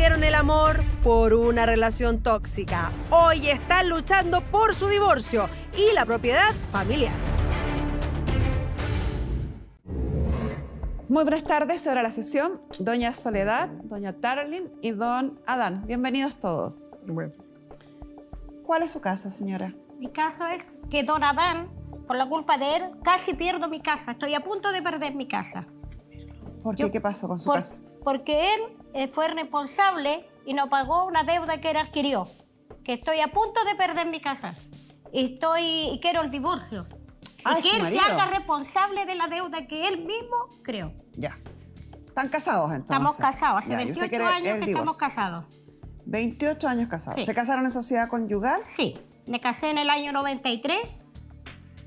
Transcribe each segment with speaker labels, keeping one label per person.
Speaker 1: perdieron el amor por una relación tóxica. Hoy están luchando por su divorcio y la propiedad familiar.
Speaker 2: Muy buenas tardes, ahora la sesión. Doña Soledad, doña Tarlin y don Adán. Bienvenidos todos.
Speaker 3: Bueno,
Speaker 2: ¿Cuál es su casa, señora?
Speaker 4: Mi caso es que don Adán, por la culpa de él, casi pierdo mi casa. Estoy a punto de perder mi casa.
Speaker 2: ¿Por qué? ¿Qué pasó con su casa?
Speaker 4: Porque él fue responsable y no pagó una deuda que él adquirió. Que estoy a punto de perder mi casa. Y quiero el divorcio.
Speaker 2: Ah,
Speaker 4: y que
Speaker 2: ¿es su
Speaker 4: él
Speaker 2: marido?
Speaker 4: se haga responsable de la deuda que él mismo creó.
Speaker 2: Ya. ¿Están casados entonces?
Speaker 4: Estamos casados, hace
Speaker 2: Ya, ¿y usted
Speaker 4: 28
Speaker 2: quiere
Speaker 4: años
Speaker 2: el
Speaker 4: que
Speaker 2: divorcio?
Speaker 4: estamos casados.
Speaker 2: 28 años casados.
Speaker 4: Sí.
Speaker 2: ¿Se casaron en sociedad conyugal?
Speaker 4: Sí, me casé en el año 93.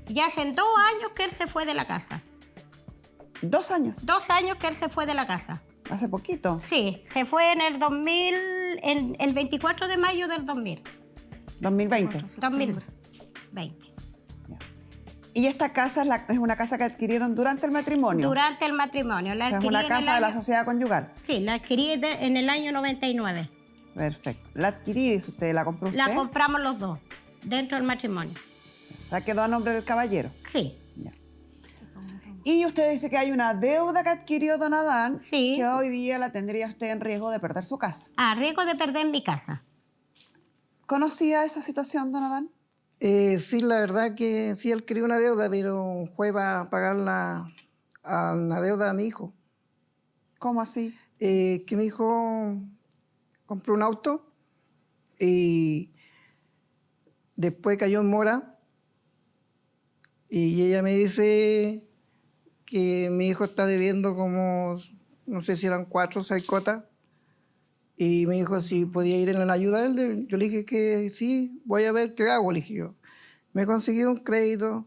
Speaker 4: Ya hace 2 años que él se fue de la casa.
Speaker 2: 2 años.
Speaker 4: 2 años que él se fue de la casa.
Speaker 2: Hace poquito.
Speaker 4: Sí, se fue en el 2000, el 24 de mayo del 2000.
Speaker 2: 2020.
Speaker 4: 2020.
Speaker 2: Ya. ¿Y esta casa es una casa que adquirieron durante el matrimonio?
Speaker 4: Durante el matrimonio.
Speaker 2: O
Speaker 4: La
Speaker 2: sea, es
Speaker 4: adquirí
Speaker 2: una
Speaker 4: en el
Speaker 2: casa de la
Speaker 4: año-
Speaker 2: sociedad conyugal.
Speaker 4: Sí, la adquirí en el año 99.
Speaker 2: Perfecto. ¿La adquirí, dice usted? ¿La compró usted?
Speaker 4: La compramos los dos, dentro del matrimonio.
Speaker 2: O sea, quedó a nombre del caballero.
Speaker 4: Sí,
Speaker 2: Ya. Y usted dice que hay una deuda que adquirió don Adán,
Speaker 4: Sí.
Speaker 2: que hoy día la tendría usted en riesgo de perder su casa.
Speaker 4: a riesgo de perder mi casa.
Speaker 2: ¿Conocía esa situación, don Adán?
Speaker 3: sí, la verdad que sí, él quería una deuda, pero fue para pagar la deuda a mi hijo.
Speaker 2: ¿Cómo así?
Speaker 3: Que mi hijo compró un auto y después cayó en mora y ella me dice que mi hijo está debiendo como, no sé si eran 4 o 6 cotas, y me dijo si podía ir en la ayuda de él. Yo le dije que sí, voy a ver qué hago, le dije yo. Me conseguí un crédito,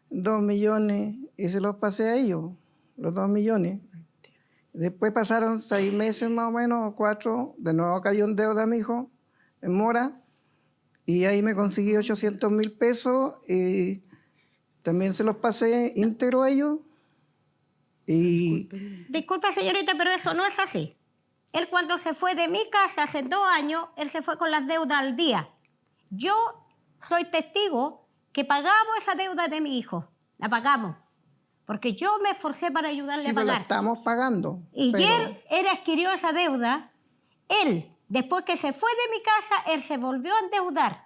Speaker 3: 2 millones, y se los pasé a ellos, los 2 millones. Después pasaron 6 meses más o menos, o 4, de nuevo cayó en deuda mi hijo, en mora, y ahí me conseguí 800,000 pesos, y también se los pasé íntegro a ellos. Y
Speaker 4: Disculpa, señorita, pero eso no es así. Él cuando se fue de mi casa hace 2 años, él se fue con las deudas al día. Yo soy testigo que pagamos esa deuda de mi hijo. La pagamos. Porque yo me esforcé para ayudarle
Speaker 3: sí,
Speaker 4: a
Speaker 3: pues la
Speaker 4: pagar.
Speaker 3: estamos pagando.
Speaker 4: Y
Speaker 3: pero-
Speaker 4: él adquirió esa deuda. Él, después que se fue de mi casa, él se volvió a endeudar.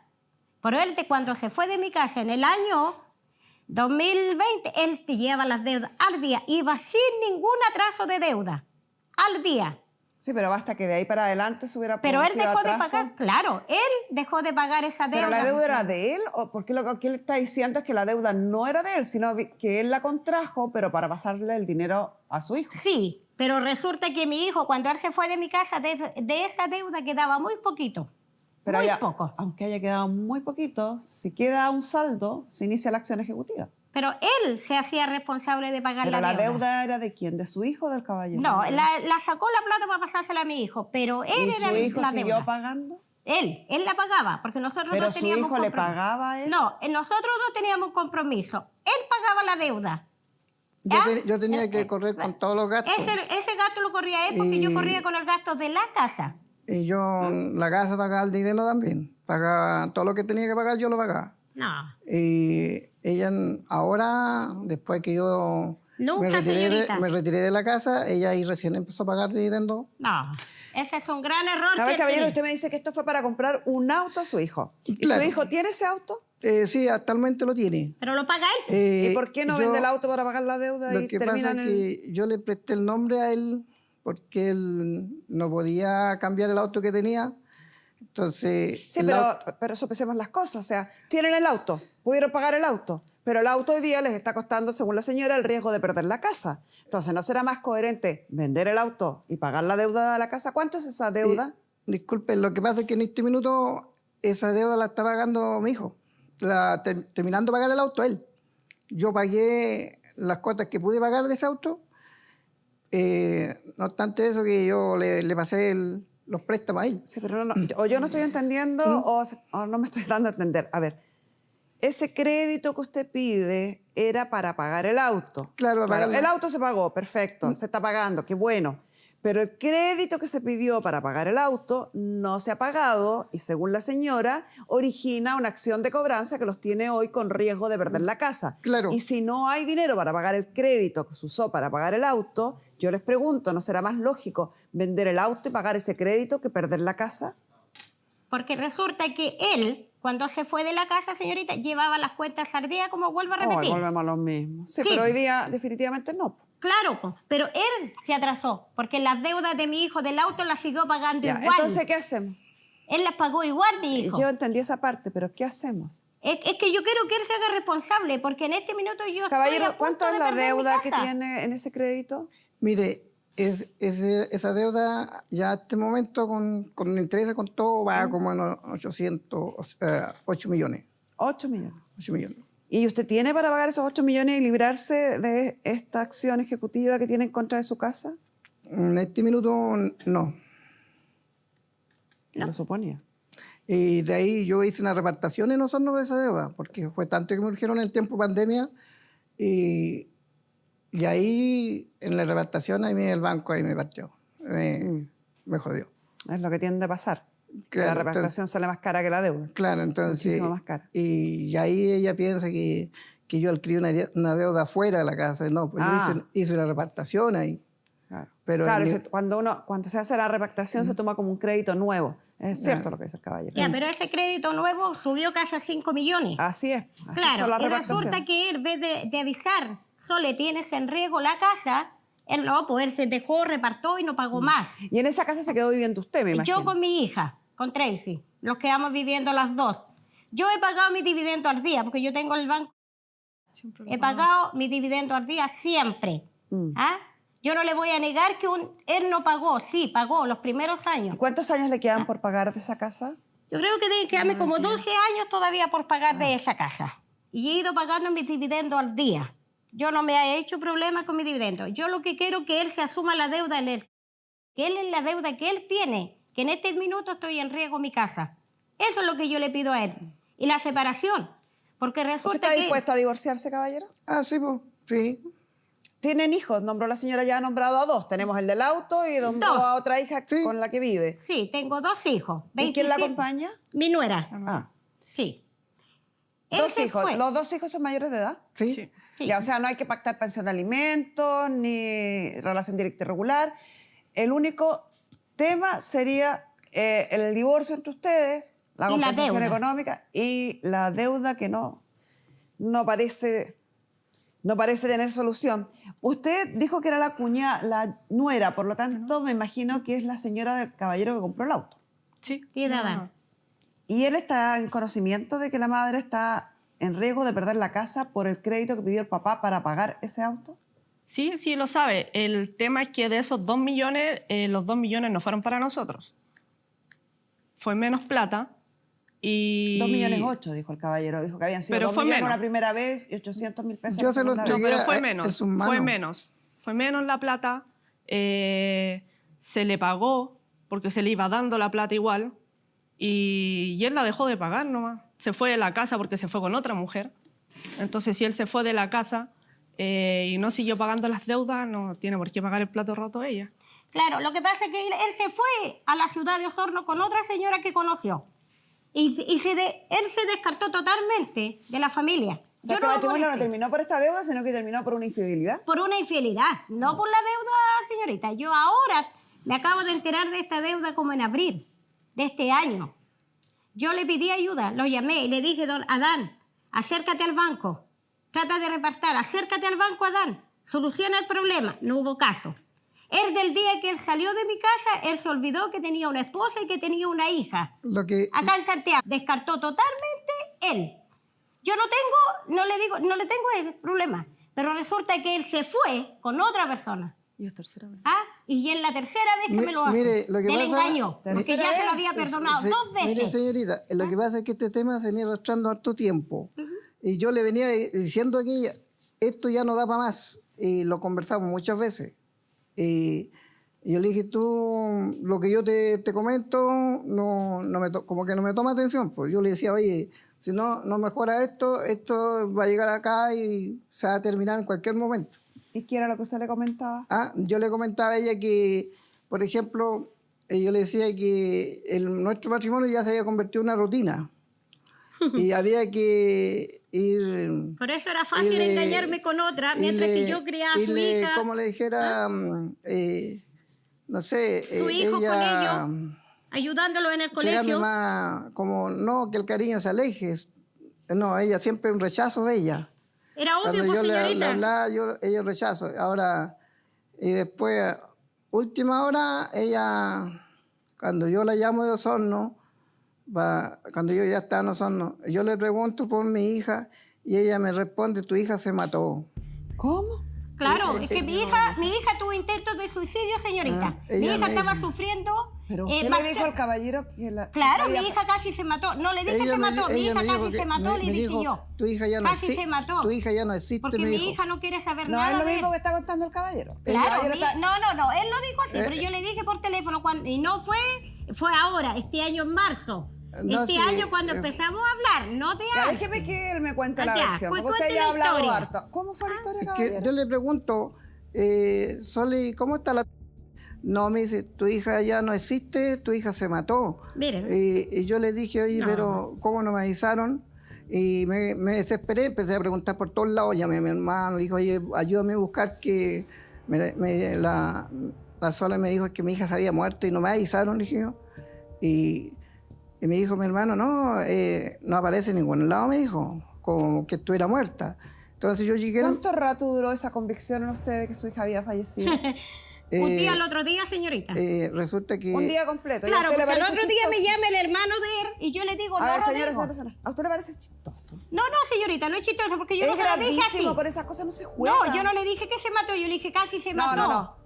Speaker 4: Pero él, cuando se fue de mi casa en el año 2020, él te lleva las deudas al día. Iba sin ningún atraso de deuda. Al día.
Speaker 2: Sí, pero basta que de ahí para adelante se hubiera
Speaker 4: Pero él
Speaker 2: producido
Speaker 4: dejó de
Speaker 2: atraso.
Speaker 4: pagar. Claro, él dejó de pagar esa deuda.
Speaker 2: ¿Pero la deuda era de él? ¿O porque lo que él está diciendo es que la deuda no era de él, sino que él la contrajo, pero para pasarle el dinero a su hijo?
Speaker 4: Sí, pero resulta que mi hijo, cuando él se fue de mi casa, de esa deuda quedaba muy poquito.
Speaker 2: Pero
Speaker 4: muy
Speaker 2: haya-
Speaker 4: poco.
Speaker 2: aunque haya quedado muy poquito, si queda un saldo, se inicia la acción ejecutiva.
Speaker 4: Pero él se hacía responsable de pagar
Speaker 2: Pero
Speaker 4: la
Speaker 2: la deuda era de quién, de su hijo o del caballero.
Speaker 4: No, la sacó la plata para pasársela a mi hijo, pero él
Speaker 2: ¿Y
Speaker 4: era
Speaker 2: su hijo
Speaker 4: la
Speaker 2: siguió
Speaker 4: deuda.
Speaker 2: pagando?
Speaker 4: Él la pagaba, porque nosotros
Speaker 2: ¿Pero
Speaker 4: no
Speaker 2: su
Speaker 4: teníamos
Speaker 2: hijo le
Speaker 4: compromiso.
Speaker 2: pagaba a él?
Speaker 4: No, nosotros no teníamos compromiso. Él pagaba la deuda.
Speaker 3: Yo,
Speaker 4: ¿Ya?
Speaker 3: yo tenía que correr con todos los gastos.
Speaker 4: Ese gasto lo corría él porque yo
Speaker 3: Y-
Speaker 4: corría con el gasto de la casa.
Speaker 3: Y yo, la casa pagaba el dinero también. Pagaba todo lo que tenía que pagar, yo lo pagaba.
Speaker 4: No.
Speaker 3: Y ella ahora, después que yo
Speaker 4: Nunca, señorita.
Speaker 3: me retiré de la casa, ella ahí recién empezó a pagar dividendo.
Speaker 4: No, ese es un gran error.
Speaker 2: A ver,
Speaker 4: que
Speaker 2: caballero,
Speaker 4: tiene.
Speaker 2: usted me dice que esto fue para comprar un auto a su hijo. ¿Y
Speaker 3: Claro.
Speaker 2: su hijo tiene ese auto?
Speaker 3: Sí, actualmente lo tiene.
Speaker 4: Pero lo paga él.
Speaker 2: ¿Y por qué no
Speaker 3: yo-
Speaker 2: vende el auto para pagar la deuda
Speaker 3: Lo
Speaker 2: y
Speaker 3: que
Speaker 2: termina
Speaker 3: pasa
Speaker 2: en
Speaker 3: es
Speaker 2: el...
Speaker 3: que yo le presté el nombre a él porque él no podía cambiar el auto que tenía. Entonces,
Speaker 2: Sí,
Speaker 3: el auto-
Speaker 2: pero sopesemos las cosas. O sea, tienen el auto, pudieron pagar el auto, pero el auto hoy día les está costando, según la señora, el riesgo de perder la casa. Entonces, ¿no será más coherente vender el auto y pagar la deuda de la casa? ¿Cuánto es esa deuda?
Speaker 3: disculpe, lo que pasa es que en este minuto esa deuda la está pagando mi hijo. Terminando de pagar el auto él. Yo pagué las cuotas que pude pagar de ese auto. No obstante eso, que yo le pasé los préstamos a él.
Speaker 2: Sí, pero o yo no estoy entendiendo o no me estoy dando a entender. A ver, ese crédito que usted pide era para pagar el auto.
Speaker 3: Claro, para pagarlo.
Speaker 2: El auto se pagó, perfecto, se está pagando, qué bueno. Pero el crédito que se pidió para pagar el auto no se ha pagado y, según la señora, origina una acción de cobranza que los tiene hoy con riesgo de perder la casa.
Speaker 3: Claro.
Speaker 2: Y si no hay dinero para pagar el crédito que se usó para pagar el auto, yo les pregunto, ¿no será más lógico vender el auto y pagar ese crédito que perder la casa?
Speaker 4: Porque resulta que él, cuando se fue de la casa, señorita, llevaba las cuentas al día, como vuelvo a repetir.
Speaker 2: Hoy volvemos a lo mismo. Sí,
Speaker 4: Sí.
Speaker 2: pero hoy día definitivamente no.
Speaker 4: Claro, po, pero él se atrasó, porque las deudas de mi hijo del auto las siguió pagando
Speaker 2: Ya,
Speaker 4: igual.
Speaker 2: entonces, ¿qué hacemos?
Speaker 4: Él las pagó igual, mi hijo.
Speaker 2: Yo entendí esa parte, pero ¿qué hacemos?
Speaker 4: Es que yo quiero que él se haga responsable, porque en este minuto yo estoy a
Speaker 2: Caballero,
Speaker 4: punto
Speaker 2: ¿cuánto
Speaker 4: de
Speaker 2: es la
Speaker 4: perder mi
Speaker 2: deuda que
Speaker 4: casa.
Speaker 2: tiene en ese crédito?
Speaker 3: Mire, esa deuda ya a este momento con interés, con todo, va como en 8 millones.
Speaker 2: 8 millones.
Speaker 3: 8 millones.
Speaker 2: ¿Y usted tiene para pagar esos 8 millones y librarse de esta acción ejecutiva que tiene en contra de su casa?
Speaker 3: En este minuto no.
Speaker 2: Lo suponía.
Speaker 3: Y de ahí yo hice una repartación en Osorno de esa deuda, porque fue tanto que me urgieron en el tiempo pandemia y ahí en la repartación ahí el banco ahí me partió, me jodió.
Speaker 2: Es lo que tiende a pasar. Que
Speaker 3: Claro,
Speaker 2: la repartación sale más cara que la deuda.
Speaker 3: Claro, entonces...
Speaker 2: Muchísimo más cara.
Speaker 3: Y ahí ella piensa que yo adquirí una deuda fuera de la casa. No, pues yo hice la repartación ahí.
Speaker 2: Claro,
Speaker 3: Pero
Speaker 2: claro,
Speaker 3: el-
Speaker 2: cuando se hace la repactación se toma como un crédito nuevo. Es cierto lo que dice el caballero.
Speaker 4: Ya, pero ese crédito nuevo subió casi a 5 millones.
Speaker 2: Así es. Así son
Speaker 4: Claro,
Speaker 2: las
Speaker 4: y
Speaker 2: repactaciones.
Speaker 4: resulta que él, en vez de avisar, Sole, tienes en riesgo la casa, él no, pues él se dejó, repartió y no pagó más.
Speaker 2: Y en esa casa se quedó viviendo usted, me imagino.
Speaker 4: Yo con mi hija, con Tracy, nos quedamos viviendo las dos. Yo he pagado mi dividendo al día, porque yo tengo el banco. He pagado mi dividendo al día siempre. ¿Ah? Yo no le voy a negar que él no pagó, sí, pagó los primeros años.
Speaker 2: ¿Cuántos años le quedan por pagar de esa casa?
Speaker 4: Yo creo que debe quedarme como 12 años todavía por pagar de esa casa. Y he ido pagando mis dividendos al día. Yo no me he hecho problema con mi dividendo. Yo lo que quiero es que él se asuma la deuda, que él es la deuda que él tiene, que en este minuto estoy en riesgo mi casa. Eso es lo que yo le pido a él. Y la separación. Porque
Speaker 2: ¿Usted
Speaker 4: resulta
Speaker 2: está
Speaker 4: que...
Speaker 2: dispuesto a divorciarse, caballero?
Speaker 3: Ah, sí, pues, sí.
Speaker 2: ¿Tienen hijos? Nombró la señora, ya ha nombrado a 2. Tenemos el del auto y nombró
Speaker 4: Dos.
Speaker 2: a otra hija
Speaker 3: Sí.
Speaker 2: con la que vive.
Speaker 4: Sí, tengo 2 hijos.
Speaker 2: ¿Y quién la
Speaker 4: 27.
Speaker 2: acompaña?
Speaker 4: Mi nuera.
Speaker 2: Ah,
Speaker 4: Sí. Él
Speaker 2: 2
Speaker 4: se
Speaker 2: hijos.
Speaker 4: fue.
Speaker 2: ¿Los 2 hijos son mayores de edad?
Speaker 3: Sí.
Speaker 4: Sí.
Speaker 2: Ya, o sea, no hay que pactar pensión de alimentos ni relación directa y regular. El único tema sería el divorcio entre ustedes, la
Speaker 4: Y la
Speaker 2: compensación
Speaker 4: deuda.
Speaker 2: económica y la deuda que no parece tener solución. Usted dijo que era la nuera, por lo tanto, me imagino que es la señora del caballero que compró el auto.
Speaker 5: Sí.
Speaker 4: Sí, Adán.
Speaker 2: ¿Y él está en conocimiento de que la madre está en riesgo de perder la casa por el crédito que pidió el papá para pagar ese auto?
Speaker 5: Sí, sí, lo sabe. El tema es que de esos 2 millones, los 2 millones no fueron para nosotros. Fue menos plata. Y...
Speaker 2: 2,8 millones, dijo el caballero. Dijo que habían sido
Speaker 5: Pero
Speaker 2: 2
Speaker 5: fue
Speaker 2: millones
Speaker 5: menos.
Speaker 2: una primera vez y 800,000 pesos.
Speaker 3: Yo
Speaker 2: la
Speaker 3: se lo
Speaker 2: segunda
Speaker 5: No,
Speaker 2: vez.
Speaker 3: entregué.
Speaker 5: pero fue
Speaker 3: en
Speaker 5: menos.
Speaker 3: sus manos.
Speaker 5: Fue menos. Fue menos la plata. Se le pagó porque se le iba dando la plata igual. Y él la dejó de pagar nomás. Se fue de la casa porque se fue con otra mujer. Entonces, si él se fue de la casa y no siguió pagando las deudas, no tiene por qué pagar el plato roto ella.
Speaker 4: Claro, lo que pasa es que él se fue a la ciudad de Osorno con otra señora que conoció. Y él se descartó totalmente de la familia.
Speaker 2: O sea,
Speaker 4: Yo
Speaker 2: este
Speaker 4: no lo
Speaker 2: matrimonio no
Speaker 4: molesté.
Speaker 2: terminó por esta deuda, sino que terminó por una infidelidad.
Speaker 4: Por una infidelidad, no por la deuda, señorita. Yo ahora me acabo de enterar de esta deuda como en abril de este año. Yo le pedí ayuda, lo llamé y le dije, don Adán, acércate al banco, trata de repartir, acércate al banco, Adán, soluciona el problema. No hubo caso. Él, del día que él salió de mi casa, él se olvidó que tenía una esposa y que tenía una hija.
Speaker 3: Lo que,
Speaker 4: Acá en Santiago, descartó totalmente él. Yo no le tengo ese problema, pero resulta que él se fue con otra persona.
Speaker 5: Y es tercera vez.
Speaker 4: ¿Ah? Y es la tercera vez que me lo hace.
Speaker 3: Mire, lo que
Speaker 4: Él
Speaker 3: pasa-
Speaker 4: engañó, porque
Speaker 2: ¿Tercera
Speaker 4: ya se
Speaker 2: vez?
Speaker 4: lo había perdonado
Speaker 3: Se-
Speaker 4: 2 veces.
Speaker 3: Mire, señorita, lo que pasa es que este tema se venía arrastrando harto tiempo. Y yo le venía diciendo que esto ya no da para más. Y lo conversamos muchas veces. Y yo le dije, tú, lo que yo te comento, como que no me toma atención. Pues yo le decía, oye, si no mejora esto va a llegar acá y se va a terminar en cualquier momento.
Speaker 2: ¿Y qué era lo que usted le comentaba?
Speaker 3: Yo le comentaba a ella que por ejemplo, yo le decía que nuestro matrimonio ya se había convertido en una rutina. Y había que ir...
Speaker 4: Por eso era fácil engañarme con otra, mientras que yo criaba a su hija.
Speaker 3: Como le dijera, no sé,
Speaker 4: Su hijo
Speaker 3: ella...
Speaker 4: con ellos, ayudándolo en el
Speaker 3: Era mi
Speaker 4: colegio.
Speaker 3: mamá, como no que el cariño se aleje. No, ella siempre un rechazo de ella.
Speaker 4: Era obvio,
Speaker 3: Cuando
Speaker 4: pues,
Speaker 3: yo le
Speaker 4: señorita.
Speaker 3: hablaba, ella rechazo. Ahora, y después, última hora, ella, cuando yo la llamo de Osorno, cuando yo ya estaba en Osorno, yo le pregunto por mi hija y ella me responde, tu hija se mató.
Speaker 2: ¿Cómo?
Speaker 4: Claro, es que mi hija tuvo intentos de suicidio, señorita. Mi
Speaker 3: ella
Speaker 4: hija
Speaker 3: me
Speaker 4: estaba
Speaker 3: dice.
Speaker 4: sufriendo.
Speaker 2: Pero usted le dijo al caballero que la...
Speaker 4: Claro,
Speaker 2: había-
Speaker 4: mi hija casi se mató. No le dije
Speaker 3: Ella
Speaker 4: se
Speaker 3: me
Speaker 4: mató,
Speaker 3: di-
Speaker 4: mi
Speaker 3: ella
Speaker 4: hija
Speaker 3: me dijo
Speaker 4: casi
Speaker 3: que-
Speaker 4: se mató,
Speaker 3: me
Speaker 4: le dije
Speaker 3: dijo,
Speaker 4: yo.
Speaker 3: tu hija ya no
Speaker 4: Casi
Speaker 3: existe.
Speaker 4: se mató.
Speaker 3: Tu hija ya no existe,
Speaker 4: Porque
Speaker 3: me
Speaker 4: mi
Speaker 3: dijo.
Speaker 4: hija no quiere saber
Speaker 2: No,
Speaker 4: nada
Speaker 2: es lo
Speaker 4: de
Speaker 2: mismo
Speaker 4: él.
Speaker 2: que está contando el caballero. El
Speaker 4: Claro,
Speaker 2: caballero está-
Speaker 4: no, él lo dijo así, pero yo le dije por teléfono y no fue ahora, este año en marzo.
Speaker 3: No,
Speaker 4: Este
Speaker 3: sí,
Speaker 4: año cuando empezamos a hablar, no de
Speaker 2: Ya,
Speaker 4: antes.
Speaker 2: déjeme que él me cuente la
Speaker 4: Ya,
Speaker 2: versión,
Speaker 4: pues
Speaker 2: porque usted
Speaker 4: cuente
Speaker 2: ya ha
Speaker 4: la
Speaker 2: hablado
Speaker 4: historia.
Speaker 2: harto. ¿Cómo fue la historia,
Speaker 3: Es que
Speaker 2: caballero?
Speaker 3: yo le pregunto, Soli, ¿cómo está la...? No, me dice, tu hija ya no existe, tu hija se mató.
Speaker 4: Miren.
Speaker 3: Y yo le dije, oye,
Speaker 4: No.
Speaker 3: pero ¿cómo no me avisaron? Y me desesperé, empecé a preguntar por todos lados, llamé a mi hermano, le dije, oye, ayúdame a buscar que... la Sola me dijo que mi hija se había muerto y no me avisaron, dije yo. Y me dijo mi hermano, no, no aparece en ningún lado, me dijo, como que estuviera muerta. Entonces yo llegué...
Speaker 2: ¿Cuánto rato duró esa convicción en usted de que su hija había fallecido?
Speaker 4: Un día al otro día, señorita.
Speaker 3: Resulta que...
Speaker 2: Un día completo. ¿Y a
Speaker 4: Claro,
Speaker 2: usted le
Speaker 4: porque el
Speaker 2: parece
Speaker 4: otro día me
Speaker 2: chistoso?
Speaker 4: llama el hermano de él y yo le digo,
Speaker 2: A
Speaker 4: no
Speaker 2: ver,
Speaker 4: lo
Speaker 2: señora,
Speaker 4: digo.
Speaker 2: señora, ¿a usted le parece chistoso?
Speaker 4: No, señorita, no es chistoso porque yo
Speaker 2: Es
Speaker 4: no se lo dije así.
Speaker 2: gravísimo, con esas cosas no se juega.
Speaker 4: No, yo no le dije que se mató, yo le dije casi se
Speaker 2: No,
Speaker 4: mató.
Speaker 2: no.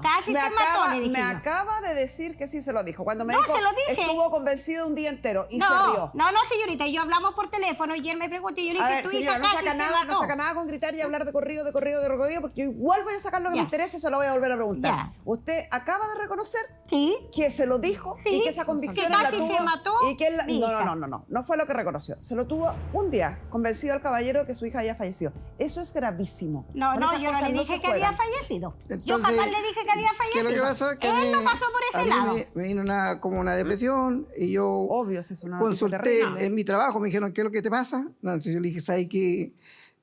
Speaker 4: Casi
Speaker 2: Me
Speaker 4: se
Speaker 2: acaba,
Speaker 4: mató, le dije
Speaker 2: me
Speaker 4: yo.
Speaker 2: acaba de decir que sí se lo dijo. Cuando me
Speaker 4: No,
Speaker 2: dijo,
Speaker 4: se lo dije.
Speaker 2: estuvo convencido un día entero y se
Speaker 4: No,
Speaker 2: rió.
Speaker 4: no, señorita, yo hablamos por teléfono y él me preguntó y yo le
Speaker 2: A
Speaker 4: dije,
Speaker 2: ver,
Speaker 4: tu
Speaker 2: señora,
Speaker 4: hija
Speaker 2: no
Speaker 4: casi
Speaker 2: saca,
Speaker 4: se
Speaker 2: nada,
Speaker 4: mató.
Speaker 2: no saca nada con gritar y hablar de corrido, porque yo igual voy a sacar lo que
Speaker 4: Ya.
Speaker 2: me interesa y se lo voy a volver a preguntar.
Speaker 4: Ya.
Speaker 2: Usted acaba de reconocer
Speaker 4: Sí.
Speaker 2: que se lo dijo
Speaker 4: Sí,
Speaker 2: y que esa convicción
Speaker 4: que
Speaker 2: la
Speaker 4: casi
Speaker 2: tuvo
Speaker 4: se mató
Speaker 2: y que él
Speaker 4: mi hija.
Speaker 2: no fue lo que reconoció. Se lo tuvo un día convencido al caballero que su hija había fallecido. Eso es gravísimo.
Speaker 4: No,
Speaker 2: Con
Speaker 4: no,
Speaker 2: esas
Speaker 4: yo no
Speaker 2: cosas
Speaker 4: le
Speaker 2: se
Speaker 4: dije que había
Speaker 2: juegan.
Speaker 4: fallecido. Yo
Speaker 3: Entonces,
Speaker 4: jamás le dije que había
Speaker 3: ¿qué es lo que
Speaker 4: fallecido.
Speaker 3: pasó? Que
Speaker 4: Él no pasó por
Speaker 3: a
Speaker 4: ese
Speaker 3: mí
Speaker 4: lado.
Speaker 3: me vino como una depresión y yo
Speaker 2: Obvio, esa es una noticia
Speaker 3: consulté
Speaker 2: terrible.
Speaker 3: en mi trabajo, me dijeron, ¿qué es lo que te pasa? Entonces yo le dije, ¿sabes qué?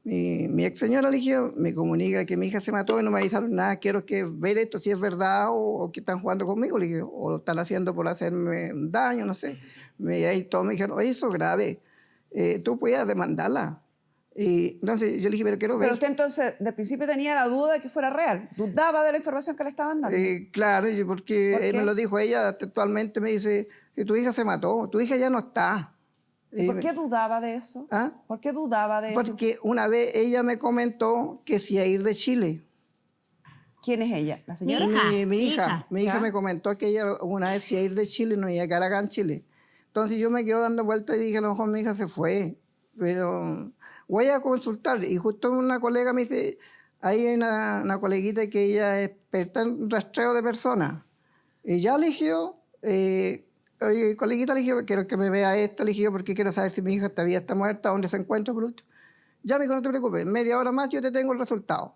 Speaker 3: Mi ex señora le dije, me comunica que mi hija se mató y no me avisaron nada, quiero que ver esto si es verdad o que están jugando conmigo, le dije, o lo están haciendo por hacerme daño, no sé. Ahí todos me dijeron, oye, eso es grave, tú puedes demandarla. Y entonces yo le dije, pero quiero ver.
Speaker 2: Pero usted entonces, de principio tenía la duda de que fuera real. Dudaba de la información que le estaban dando.
Speaker 3: Claro, porque
Speaker 2: ¿Por qué?
Speaker 3: me lo dijo ella textualmente, me dice que tu hija se mató, tu hija ya no está.
Speaker 2: ¿Y por qué dudaba de eso?
Speaker 3: ¿Ah?
Speaker 2: ¿Por qué dudaba de eso?
Speaker 3: Porque una vez ella me comentó que se iba a ir de Chile.
Speaker 2: ¿Quién es ella? ¿La señora?
Speaker 4: Hija,
Speaker 3: Mi
Speaker 4: hija.
Speaker 3: hija
Speaker 2: ¿Ya?
Speaker 3: me comentó que ella una vez se iba a ir de Chile y no iba a quedar acá en Chile. Entonces yo me quedo dando vueltas y dije, a lo mejor mi hija se fue, pero voy a consultar. Y justo una colega me dice, ahí hay una coleguita que ella es experta en rastreo de personas. Y ya le dije yo, oye, coleguita, le dije, quiero que me vea esto, le dije yo, porque quiero saber si mi hija todavía está muerta, dónde se encuentra por último. Ya me dijo, no te preocupes, media hora más yo te tengo el resultado.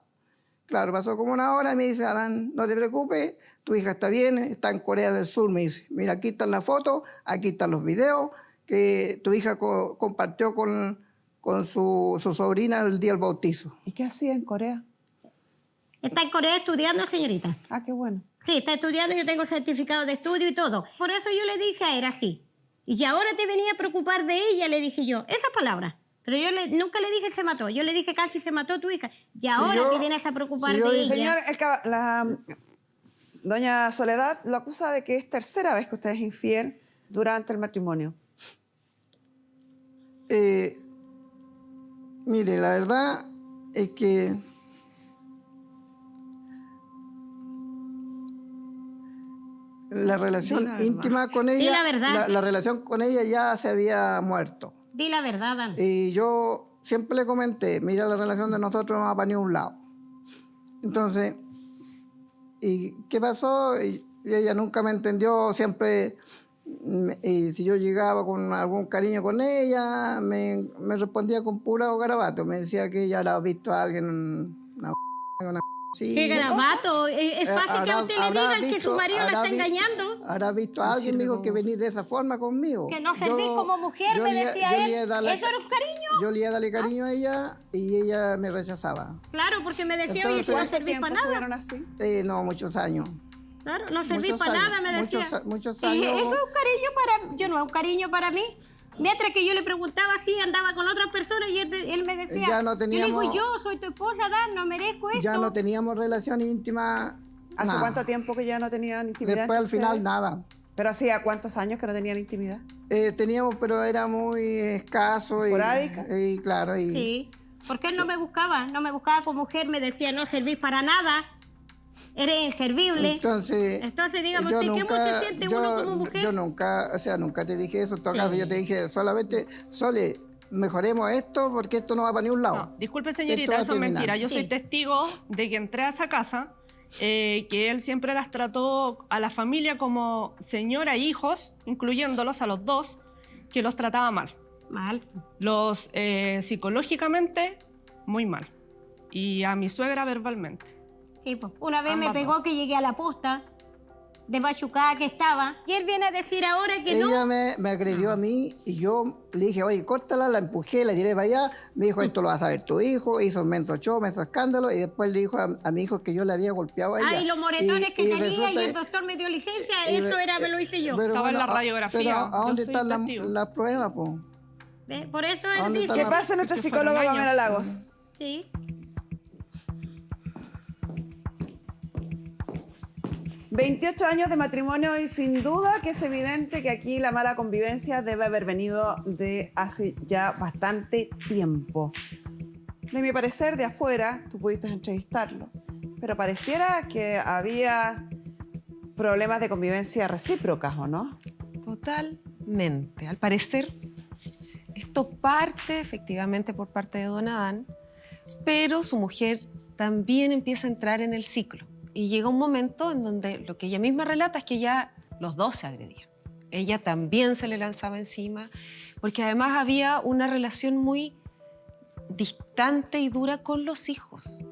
Speaker 3: Claro, pasó como una hora y me dice, Adán, no te preocupes, tu hija está bien, está en Corea del Sur, me dice. Mira, aquí están las fotos, aquí están los videos que tu hija compartió con su sobrina el día del bautizo.
Speaker 2: ¿Y qué hacía en Corea?
Speaker 4: Está en Corea estudiando, señorita.
Speaker 2: Ah, qué bueno.
Speaker 4: Sí, está estudiando, yo tengo certificado de estudio y todo. Por eso yo le dije a él así. Y si ahora te venía a preocupar de ella, le dije yo, esas palabras. Pero yo nunca le dije se mató, yo le dije casi se mató tu hija. Y ahora
Speaker 3: yo-
Speaker 4: te vienes a preocupar
Speaker 3: si yo-
Speaker 4: de ella.
Speaker 2: Señor, doña Soledad lo acusa de que es tercera vez que usted es infiel durante el matrimonio.
Speaker 3: Mire, la verdad es que la relación
Speaker 5: Diga la
Speaker 3: íntima con
Speaker 4: Di
Speaker 3: ella,
Speaker 4: la verdad.
Speaker 3: la relación con ella ya se había muerto.
Speaker 4: Di la verdad, Dan.
Speaker 3: Y yo siempre le comenté, mira, la relación de nosotros no va para ningún lado. Entonces, ¿y qué pasó? Y ella nunca me entendió, siempre, y si yo llegaba con algún cariño con ella, me respondía con pura garabato. Me decía que ella había visto a alguien, una Sí.
Speaker 4: ¡Qué garabato! Es fácil que a usted le
Speaker 3: habrá
Speaker 4: digan que su marido la
Speaker 3: habrá
Speaker 4: está engañando.
Speaker 3: Habrá visto a alguien, mijo, que venís de esa forma conmigo.
Speaker 4: Que no servís como mujer, me decía él. ¿Eso era un cariño?
Speaker 3: Yo le iba a darle cariño a ella y ella me rechazaba.
Speaker 4: Claro, porque me decía, oye,
Speaker 3: Entonces,
Speaker 4: tú no
Speaker 2: ¿Cuánto
Speaker 4: servís
Speaker 2: tiempo
Speaker 4: para nada.
Speaker 2: estuvieron así?
Speaker 3: No, muchos años.
Speaker 4: Claro, no servís
Speaker 3: Muchos
Speaker 4: para
Speaker 3: años,
Speaker 4: nada, me decía.
Speaker 3: muchos
Speaker 4: Y
Speaker 3: años.
Speaker 4: eso es un cariño para... Yo no es un cariño para mí. Mientras que yo le preguntaba así, andaba con otras personas y él me decía...
Speaker 3: Ya no
Speaker 4: Yo le digo,
Speaker 3: teníamos-
Speaker 4: yo soy tu esposa, Dan, no merezco esto.
Speaker 3: Ya no teníamos relación íntima.
Speaker 2: ¿Hace
Speaker 3: nada.
Speaker 2: cuánto tiempo que ya no tenían intimidad?
Speaker 3: Después al
Speaker 2: entre
Speaker 3: final
Speaker 2: ustedes?
Speaker 3: nada.
Speaker 2: ¿Pero hacía cuántos años que no tenían intimidad?
Speaker 3: Teníamos, pero era muy escaso.
Speaker 2: ¿Esporádica?
Speaker 3: Y claro, y
Speaker 4: Sí, porque él no me buscaba como mujer, me decía, no servís para nada, eres inservible.
Speaker 3: entonces
Speaker 4: Dígame
Speaker 3: yo
Speaker 4: usted, ¿cómo se siente uno como mujer?
Speaker 3: Yo nunca, o sea, nunca te dije eso. En todo caso,
Speaker 4: Sí.
Speaker 3: yo te dije solamente, Sole, mejoremos esto porque esto no va para ningún lado.
Speaker 5: No, disculpe,
Speaker 3: Esto
Speaker 5: señorita,
Speaker 3: va a
Speaker 5: eso es
Speaker 3: terminar.
Speaker 5: mentira. Yo soy
Speaker 4: Sí.
Speaker 5: testigo de que entré a esa casa, que él siempre las trató a la familia como señora e hijos, incluyéndolos a los dos, que los trataba mal.
Speaker 4: Mal.
Speaker 5: Los psicológicamente, muy mal. Y a mi suegra verbalmente.
Speaker 4: Sí, pues. Una vez me
Speaker 5: Ambas
Speaker 4: pegó que llegué a la posta, de machucada que estaba, y él viene a decir ahora que
Speaker 3: Ella
Speaker 4: no.
Speaker 3: me agredió a mí y yo le dije, oye, córtala, la empujé, la tiré para allá. Me dijo, esto lo vas a ver tu hijo. Hizo un menso show, menso escándalo. Y después le dijo a mi hijo que yo le había golpeado a ella.
Speaker 4: Ay, los moretones que tenía
Speaker 3: resulta-
Speaker 4: y el doctor me dio licencia,
Speaker 3: y
Speaker 4: eso
Speaker 3: re-
Speaker 4: me lo hice yo.
Speaker 3: pero
Speaker 5: Estaba en la
Speaker 3: bueno,
Speaker 5: radiografía.
Speaker 3: Pero ¿a
Speaker 5: Yo
Speaker 3: dónde
Speaker 5: soy
Speaker 3: están
Speaker 5: testigo.
Speaker 3: las pruebas, po?
Speaker 4: ¿Ve? Por eso
Speaker 3: ¿A
Speaker 4: él
Speaker 3: dónde
Speaker 4: dice...
Speaker 3: está
Speaker 2: ¿Qué pasa nuestra
Speaker 5: Es que fueron
Speaker 2: psicóloga Pamela
Speaker 5: años.
Speaker 2: Lagos?
Speaker 4: Sí.
Speaker 2: 28 años de matrimonio y sin duda que es evidente que aquí la mala convivencia debe haber venido de hace ya bastante tiempo. De mi parecer, de afuera, tú pudiste entrevistarlo, pero pareciera que había problemas de convivencia recíprocas, ¿o no?
Speaker 1: Totalmente. Al parecer, esto parte efectivamente por parte de don Adán, pero su mujer también empieza a entrar en el ciclo. Y llega un momento en donde lo que ella misma relata es que ya los dos se agredían. Ella también se le lanzaba encima, porque además había una relación muy distante y dura con los hijos,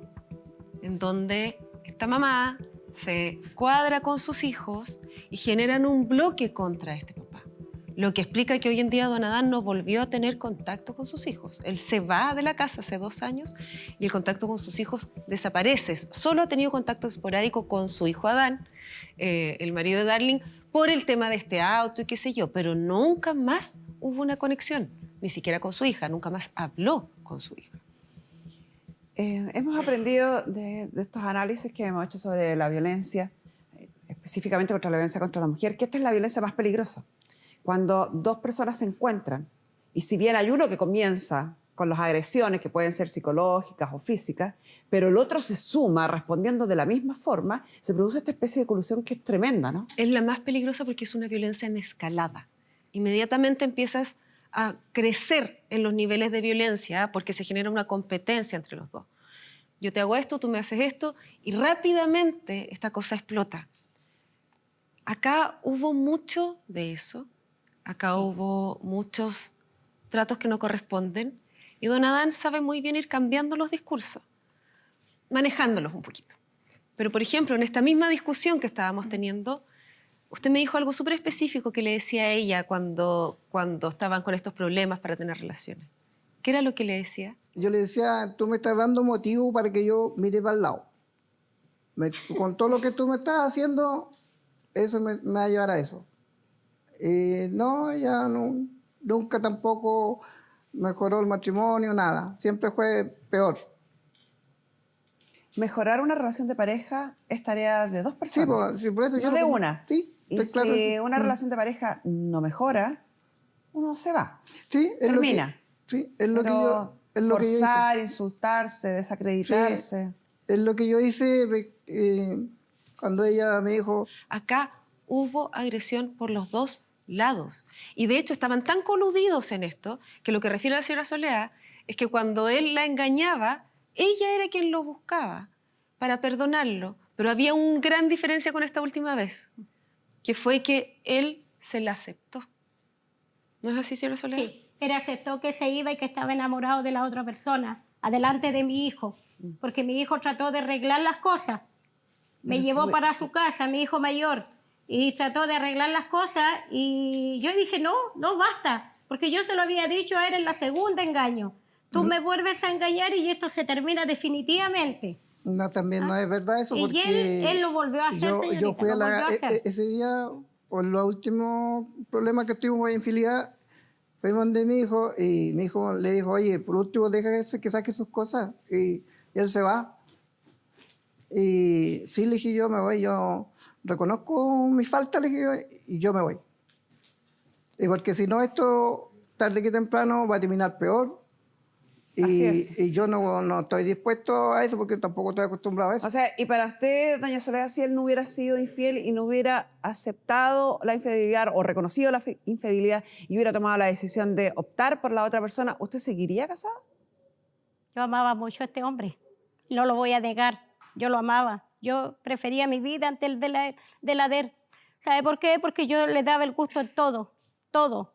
Speaker 1: en donde esta mamá se cuadra con sus hijos y generan un bloque contra este papá. Lo que explica que hoy en día don Adán no volvió a tener contacto con sus hijos. Él se va de la casa hace 2 años y el contacto con sus hijos desaparece. Solo ha tenido contacto esporádico con su hijo Adán, el marido de Darling, por el tema de este auto y qué sé yo, pero nunca más hubo una conexión, ni siquiera con su hija, nunca más habló con su hija.
Speaker 2: Hemos aprendido de estos análisis que hemos hecho sobre la violencia, específicamente contra la violencia contra la mujer, que esta es la violencia más peligrosa. Cuando dos personas se encuentran, y si bien hay uno que comienza con las agresiones, que pueden ser psicológicas o físicas, pero el otro se suma respondiendo de la misma forma, se produce esta especie de colusión que es tremenda, ¿no?
Speaker 1: Es la más peligrosa porque es una violencia en escalada. Inmediatamente empiezas a crecer en los niveles de violencia porque se genera una competencia entre los dos. Yo te hago esto, tú me haces esto, y rápidamente esta cosa explota. Acá hubo mucho de eso. Acá hubo muchos tratos que no corresponden y don Adán sabe muy bien ir cambiando los discursos, manejándolos un poquito. Pero, por ejemplo, en esta misma discusión que estábamos teniendo, usted me dijo algo súper específico que le decía a ella cuando estaban con estos problemas para tener relaciones. ¿Qué era lo que le decía?
Speaker 3: Yo le decía, tú me estás dando motivo para que yo mire para el lado. Con todo lo que tú me estás haciendo, eso me va a llevar a eso. No, ella no, nunca tampoco mejoró el matrimonio, nada. Siempre fue peor.
Speaker 2: Mejorar una relación de pareja es tarea de dos personas,
Speaker 3: Sí, por eso
Speaker 2: no
Speaker 3: yo
Speaker 2: de
Speaker 3: lo-
Speaker 2: una.
Speaker 3: Sí,
Speaker 2: Y
Speaker 3: estoy claro.
Speaker 2: si una relación de pareja no mejora, uno se va.
Speaker 3: Sí, es
Speaker 2: termina.
Speaker 3: Lo que, sí, es lo que
Speaker 2: Pero
Speaker 3: yo, es lo que yo hice.
Speaker 2: forzar, insultarse, desacreditarse.
Speaker 3: Es lo que yo hice cuando ella me dijo,
Speaker 1: Acá hubo agresión por los dos lados. Y de hecho estaban tan coludidos en esto que lo que refiere a la señora Soledad es que cuando él la engañaba, ella era quien lo buscaba para perdonarlo. Pero había una gran diferencia con esta última vez, que fue que él se la aceptó. ¿No es así, señora Soledad?
Speaker 4: Sí, él aceptó que se iba y que estaba enamorado de la otra persona, adelante de mi hijo. porque mi hijo trató de arreglar las cosas. Me llevó para su casa, mi hijo mayor, y trató de arreglar las cosas y yo dije, no, no basta, porque yo se lo había dicho a él en la segunda engaño. Tú me vuelves a engañar y esto se termina definitivamente.
Speaker 3: No, también no es verdad eso,
Speaker 4: Y
Speaker 3: porque
Speaker 4: él lo volvió a hacer,
Speaker 3: yo
Speaker 4: señorita,
Speaker 3: fui a
Speaker 4: lo volvió a hacer.
Speaker 3: ese día, por los últimos problemas que tuvimos de infidelidad, fuimos donde mi hijo y mi hijo le dijo, oye, por último deja que saque sus cosas, y él se va. Y sí, le dije, yo me voy, yo reconozco mi falta, le dije yo, y yo me voy. Y porque si no, esto tarde que temprano va a terminar peor. Y yo no estoy dispuesto a eso porque tampoco estoy acostumbrado a eso.
Speaker 2: O sea, y para usted, doña Soledad, si él no hubiera sido infiel y no hubiera aceptado la infidelidad o reconocido la infidelidad y hubiera tomado la decisión de optar por la otra persona, ¿usted seguiría casada?
Speaker 4: Yo amaba mucho a este hombre, no lo voy a negar, yo lo amaba. Yo prefería mi vida antes de la de él. ¿Sabe por qué? Porque yo le daba el gusto en todo, todo.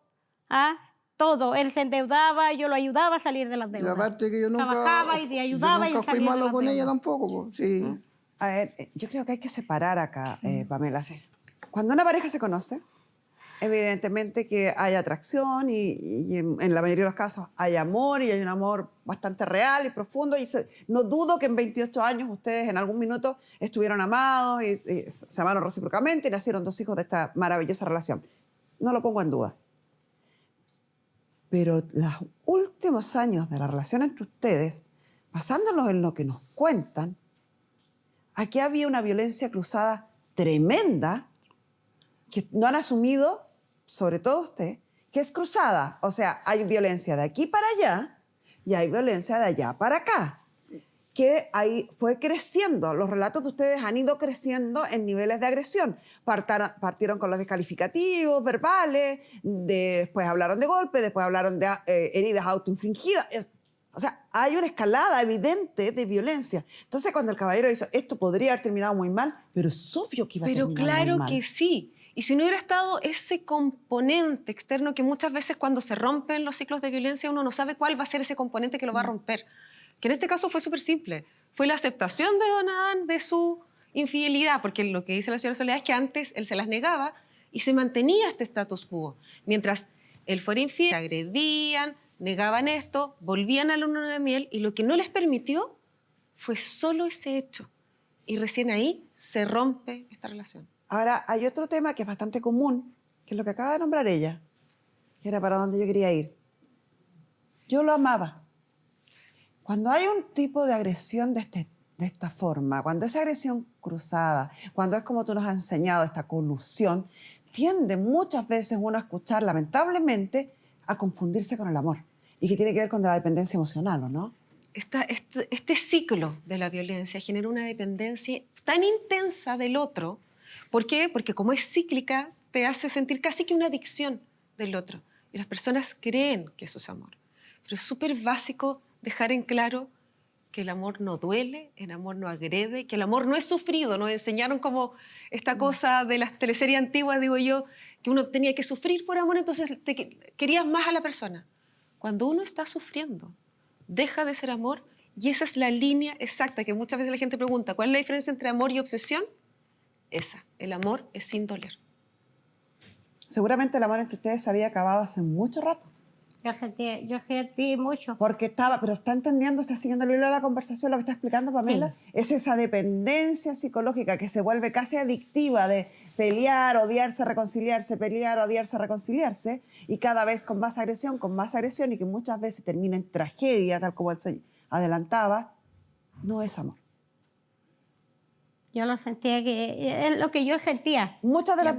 Speaker 4: ¿Ah? Todo. Él se endeudaba, yo lo ayudaba a salir de las
Speaker 3: Y
Speaker 4: deudas.
Speaker 3: aparte que yo nunca,
Speaker 4: Trabajaba y te ayudaba
Speaker 3: yo nunca
Speaker 4: y
Speaker 3: fui
Speaker 4: salía de
Speaker 3: malo
Speaker 4: las
Speaker 3: con ella
Speaker 4: deudas.
Speaker 3: tampoco. Pues, sí.
Speaker 2: A ver, yo creo que hay que separar acá, Pamela. Cuando una pareja se conoce, evidentemente que hay atracción y en la mayoría de los casos hay amor y hay un amor bastante real y profundo. Y no dudo que en 28 años ustedes en algún minuto estuvieron amados y se amaron recíprocamente y nacieron 2 hijos de esta maravillosa relación. No lo pongo en duda. Pero los últimos años de la relación entre ustedes, basándonos en lo que nos cuentan, aquí había una violencia cruzada tremenda que no han asumido, sobre todo usted, que es cruzada. O sea, hay violencia de aquí para allá y hay violencia de allá para acá. Que ahí fue creciendo. Los relatos de ustedes han ido creciendo en niveles de agresión. Partieron con los descalificativos verbales, después hablaron de golpes, después hablaron de heridas autoinfligidas. O sea, hay una escalada evidente de violencia. Entonces, cuando el caballero hizo esto, podría haber terminado muy mal, pero es obvio que iba a terminar muy mal.
Speaker 1: Pero claro que sí. Y si no hubiera estado ese componente externo que muchas veces cuando se rompen los ciclos de violencia uno no sabe cuál va a ser ese componente que lo va a romper. Que en este caso fue súper simple. Fue la aceptación de don Adán de su infidelidad, porque lo que dice la señora Soledad es que antes él se las negaba y se mantenía este status quo. Mientras él fuera infiel, agredían, negaban esto, volvían a la luna de miel y lo que no les permitió fue solo ese hecho. Y recién ahí se rompe esta relación.
Speaker 2: Ahora, hay otro tema que es bastante común, que es lo que acaba de nombrar ella, que era para donde yo quería ir. Yo lo amaba. Cuando hay un tipo de agresión de esta forma, cuando esa agresión cruzada, cuando es como tú nos has enseñado, esta colusión, tiende muchas veces uno a escuchar, lamentablemente, a confundirse con el amor. Y que tiene que ver con la dependencia emocional, ¿o no?
Speaker 1: Este ciclo de la violencia genera una dependencia tan intensa del otro. ¿Por qué? Porque como es cíclica, te hace sentir casi que una adicción del otro. Y las personas creen que eso es amor. Pero es súper básico dejar en claro que el amor no duele, el amor no agrede, que el amor no es sufrido. Nos enseñaron como esta cosa de las teleseries antiguas, digo yo, que uno tenía que sufrir por amor, entonces querías más a la persona. Cuando uno está sufriendo, deja de ser amor y esa es la línea exacta que muchas veces la gente pregunta, ¿cuál es la diferencia entre amor y obsesión? Esa, el amor es sin doler.
Speaker 2: Seguramente el amor entre ustedes se había acabado hace mucho rato.
Speaker 4: Yo sentí mucho.
Speaker 2: Porque pero está entendiendo, está siguiendo el hilo de la conversación, lo que está explicando Pamela, es esa dependencia psicológica que se vuelve casi adictiva de pelear, odiarse, reconciliarse, pelear, odiarse, reconciliarse, y cada vez con más agresión, y que muchas veces termina en tragedia, tal como él se adelantaba, no es amor.
Speaker 4: Yo lo sentía, que es lo que yo sentía.
Speaker 2: Muchas de las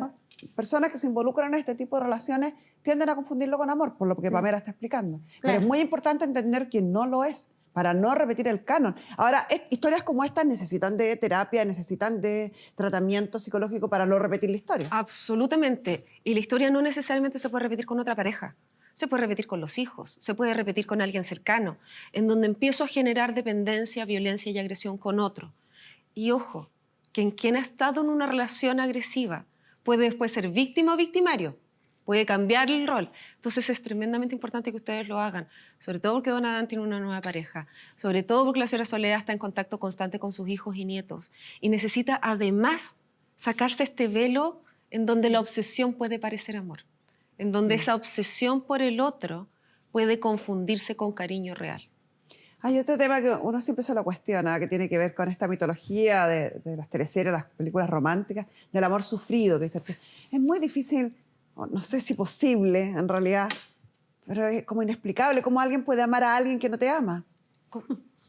Speaker 2: personas que se involucran en este tipo de relaciones tienden a confundirlo con amor, por lo que Pamela está explicando. Pero es muy importante entender que no lo es, para no repetir el canon. Ahora, historias como estas necesitan de terapia, necesitan de tratamiento psicológico para no repetir la historia.
Speaker 1: Absolutamente. Y la historia no necesariamente se puede repetir con otra pareja. Se puede repetir con los hijos, se puede repetir con alguien cercano, en donde empiezo a generar dependencia, violencia y agresión con otro. Y ojo, que en quien ha estado en una relación agresiva puede después ser víctima o victimario. puede cambiar el rol. Entonces es tremendamente importante que ustedes lo hagan, sobre todo porque don Adán tiene una nueva pareja, sobre todo porque la señora Soledad está en contacto constante con sus hijos y nietos y necesita además sacarse este velo en donde la obsesión puede parecer amor, en donde esa obsesión por el otro puede confundirse con cariño real.
Speaker 2: Hay otro tema que uno siempre se lo cuestiona, que tiene que ver con esta mitología de las teleseries, las películas románticas, del amor sufrido, que dice, es muy difícil, no sé si posible en realidad, pero es como inexplicable cómo alguien puede amar a alguien que no te ama.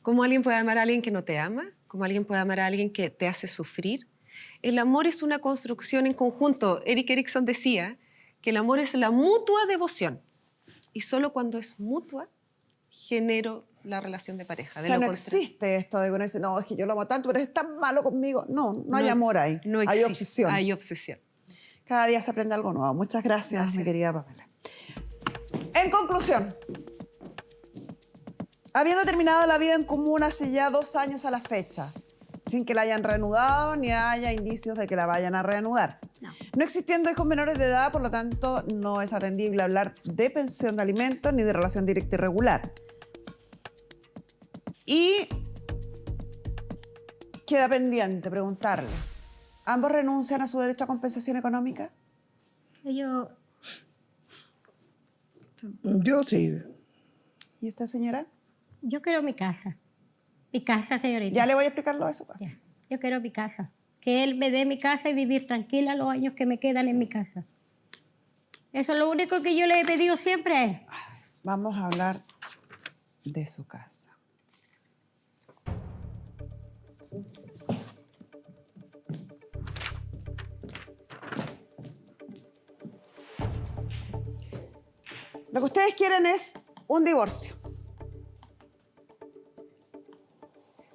Speaker 1: ¿Cómo alguien puede amar a alguien que no te ama? ¿Cómo alguien puede amar a alguien que te hace sufrir? El amor es una construcción en conjunto. Erik Erikson decía que el amor es la mutua devoción y solo cuando es mutua genero la relación de pareja.
Speaker 2: O sea, no existe esto de que uno dice, no, es que yo lo amo tanto, pero es tan malo conmigo. No, no hay amor ahí.
Speaker 1: No
Speaker 2: hay
Speaker 1: existe,
Speaker 2: obsesión.
Speaker 1: Hay obsesión.
Speaker 2: Cada día se aprende algo nuevo. Muchas gracias, mi querida Pamela. En conclusión, habiendo terminado la vida en común hace ya 2 años a la fecha, sin que la hayan reanudado ni haya indicios de que la vayan a reanudar. No existiendo hijos menores de edad, por lo tanto, no es atendible hablar de pensión de alimentos ni de relación directa y regular. Y queda pendiente preguntarles, ¿ambos renuncian a su derecho a compensación económica?
Speaker 4: Yo,
Speaker 3: Yo sí.
Speaker 2: ¿Y usted, señora?
Speaker 4: yo quiero mi casa. Mi casa, señorita.
Speaker 2: Ya le voy a explicarlo eso. Pues.
Speaker 4: Ya. Yo quiero mi casa. Que él me dé mi casa y vivir tranquila los años que me quedan en mi casa. Eso es lo único que yo le he pedido siempre a él.
Speaker 2: Vamos a hablar de su casa. Lo que ustedes quieren es un divorcio.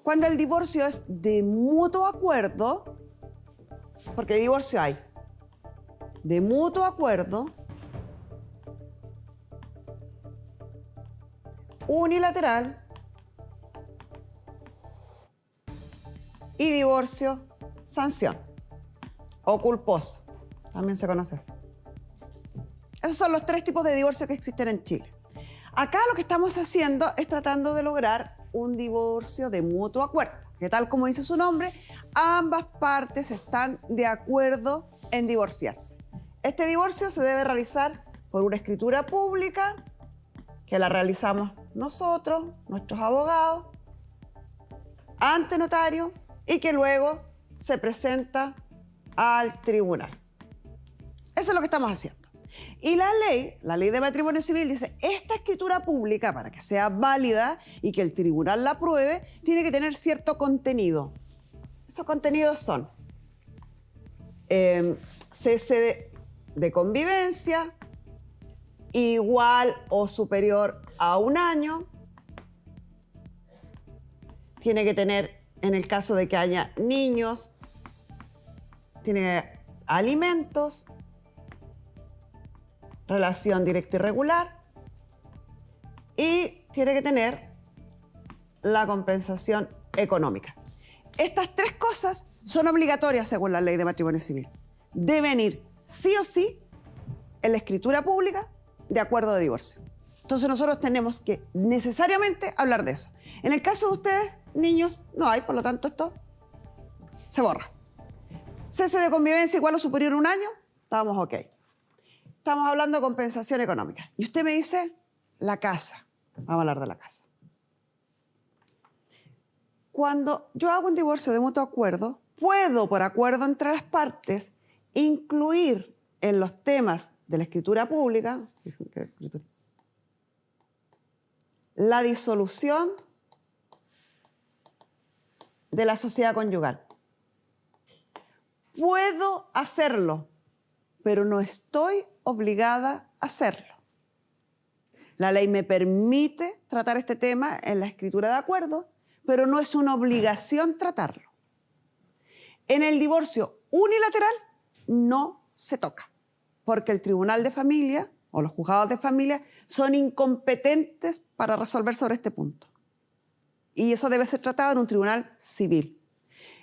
Speaker 2: Cuando el divorcio es de mutuo acuerdo, porque divorcio hay, de mutuo acuerdo, unilateral y divorcio sanción o culposo, también se conoce así. Esos son los 3 tipos de divorcio que existen en Chile. Acá lo que estamos haciendo es tratando de lograr un divorcio de mutuo acuerdo, que tal como dice su nombre, ambas partes están de acuerdo en divorciarse. Este divorcio se debe realizar por una escritura pública, que la realizamos nosotros, nuestros abogados, ante notario, y que luego se presenta al tribunal. Eso es lo que estamos haciendo. Y la ley de matrimonio civil dice, esta escritura pública, para que sea válida y que el tribunal la apruebe, tiene que tener cierto contenido. Esos contenidos son cese de convivencia, igual o superior a 1 año. Tiene que tener, en el caso de que haya niños, tiene alimentos, relación directa y regular, y tiene que tener la compensación económica. Estas 3 cosas son obligatorias según la ley de matrimonio civil. Deben ir sí o sí en la escritura pública de acuerdo de divorcio. Entonces nosotros tenemos que necesariamente hablar de eso. En el caso de ustedes, niños, no hay, por lo tanto esto se borra. Cese de convivencia igual o superior a 1 año, estamos ok. Estamos hablando de compensación económica. Y usted me dice, la casa. Vamos a hablar de la casa. Cuando yo hago un divorcio de mutuo acuerdo, puedo, por acuerdo entre las partes, incluir en los temas de la escritura pública la disolución de la sociedad conyugal. Puedo hacerlo, pero no estoy obligada a hacerlo. La ley me permite tratar este tema en la escritura de acuerdo, pero no es una obligación tratarlo. En el divorcio unilateral no se toca, porque el tribunal de familia o los juzgados de familia son incompetentes para resolver sobre este punto. Y eso debe ser tratado en un tribunal civil.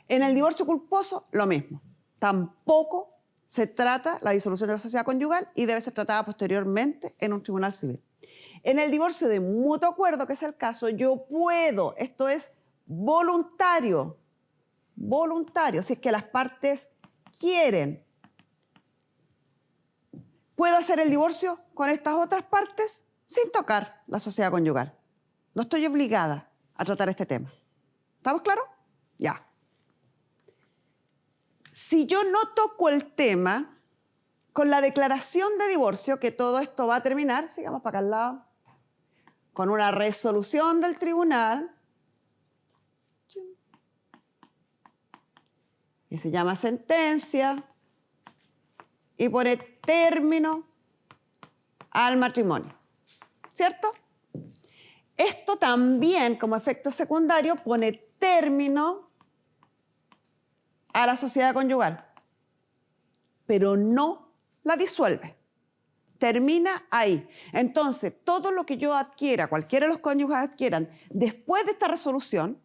Speaker 2: En el divorcio culposo, lo mismo. Tampoco se trata la disolución de la sociedad conyugal y debe ser tratada posteriormente en un tribunal civil. En el divorcio de mutuo acuerdo, que es el caso, yo puedo, esto es voluntario, si es que las partes quieren. ¿Puedo hacer el divorcio con estas otras partes sin tocar la sociedad conyugal? No estoy obligada a tratar este tema. ¿Estamos claros? Ya. Si yo no toco el tema, con la declaración de divorcio, que todo esto va a terminar, sigamos para acá al lado, con una resolución del tribunal, que se llama sentencia, y pone término al matrimonio, ¿cierto? Esto también, como efecto secundario, pone término a la sociedad conyugal, pero no la disuelve. Termina ahí. Entonces, todo lo que yo adquiera, cualquiera de los cónyuges adquieran, después de esta resolución,